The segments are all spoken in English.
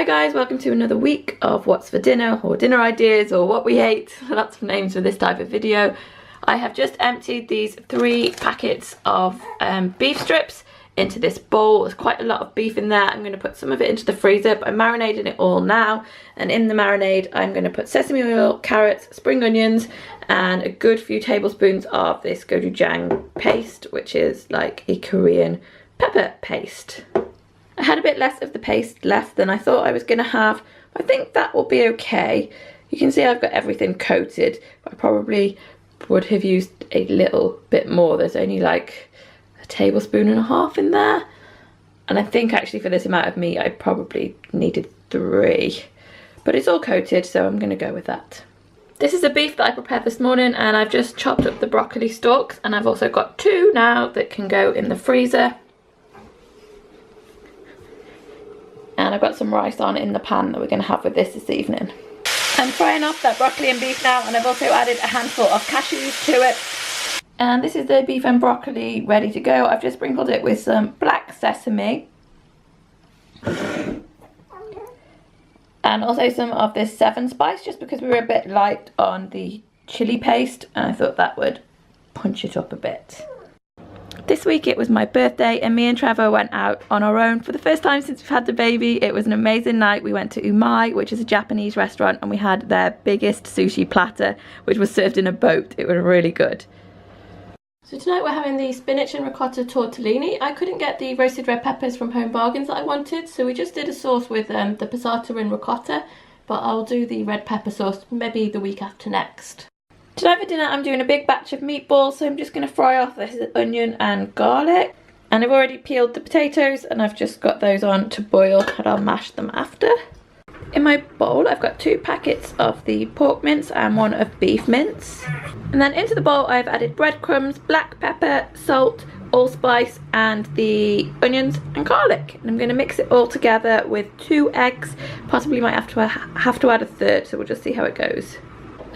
Hi guys, welcome to another week of what's for dinner or dinner ideas or what we ate. Lots of names for this type of video. I have just emptied these 3 packets of beef strips into this bowl. There's quite a lot of beef in there. I'm going to put some of it into the freezer, but I'm marinating it all now. And in the marinade, I'm going to put sesame oil, carrots, spring onions, and a good few tablespoons of this gochujang paste, which is like a Korean pepper paste. I had a bit less of the paste left than I thought I was going to have. I think that will be okay. You can see I've got everything coated. I probably would have used a little bit more. There's only like a tablespoon and a half in there. And I think actually for this amount of meat I probably needed 3. But it's all coated, so I'm going to go with that. This is the beef that I prepared this morning, and I've just chopped up the broccoli stalks, and I've also got 2 now that can go in the freezer. And I've got some rice on in the pan that we're going to have with this evening. I'm frying off that broccoli and beef now, and I've also added a handful of cashews to it. And this is the beef and broccoli ready to go. I've just sprinkled it with some black sesame. And also some of this 7 spice, just because we were a bit light on the chili paste, and I thought that would punch it up a bit. This week it was my birthday, and me and Trevor went out on our own for the first time since we've had the baby. It was an amazing night. We went to Umai, which is a Japanese restaurant, and we had their biggest sushi platter, which was served in a boat. It was really good. So tonight we're having the spinach and ricotta tortellini. I couldn't get the roasted red peppers from Home Bargains that I wanted, so we just did a sauce with the passata and ricotta, but I'll do the red pepper sauce maybe the week after next. Tonight for dinner I'm doing a big batch of meatballs, so I'm just going to fry off this onion and garlic. And I've already peeled the potatoes and I've just got those on to boil, and I'll mash them after. In my bowl I've got 2 packets of the pork mince and 1 of beef mince. And then into the bowl I've added breadcrumbs, black pepper, salt, allspice, and the onions and garlic. And I'm going to mix it all together with 2 eggs. Possibly might have to add a 3rd, so we'll just see how it goes.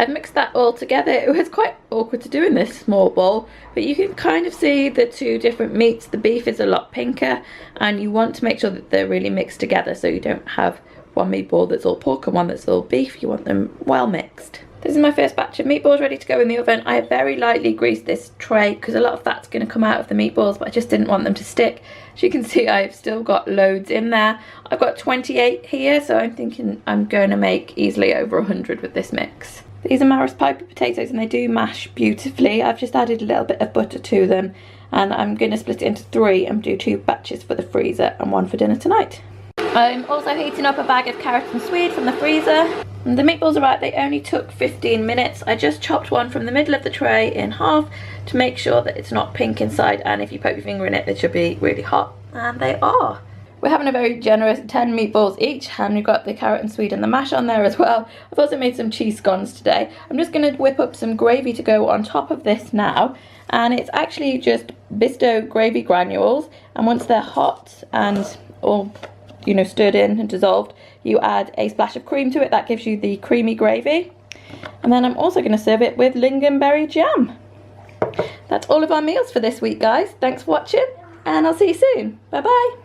I've mixed that all together. It was quite awkward to do in this small bowl, but you can kind of see the 2 different meats. The beef is a lot pinker, and you want to make sure that they're really mixed together so you don't have one meatball that's all pork and one that's all beef. You want them well mixed. This is my first batch of meatballs ready to go in the oven. I have very lightly greased this tray because a lot of fat's going to come out of the meatballs, but I just didn't want them to stick. As you can see, I've still got loads in there. I've got 28 here, so I'm thinking I'm going to make easily over 100 with this mix. These are Maris Piper potatoes, and they do mash beautifully. I've just added a little bit of butter to them, and I'm going to split it into 3 and do 2 batches for the freezer and 1 for dinner tonight. I'm also heating up a bag of carrots and swede from the freezer. And the meatballs are right, they only took 15 minutes. I just chopped one from the middle of the tray in half to make sure that it's not pink inside, and if you poke your finger in it, they should be really hot, and they are. We're having a very generous 10 meatballs each, and we've got the carrot and swede and the mash on there as well. I've also made some cheese scones today. I'm just going to whip up some gravy to go on top of this now, and it's actually just Bisto gravy granules, and once they're hot and all, you know, stirred in and dissolved, you add a splash of cream to it. That gives you the creamy gravy. And then I'm also going to serve it with lingonberry jam. That's all of our meals for this week, guys. Thanks for watching, and I'll see you soon. Bye bye.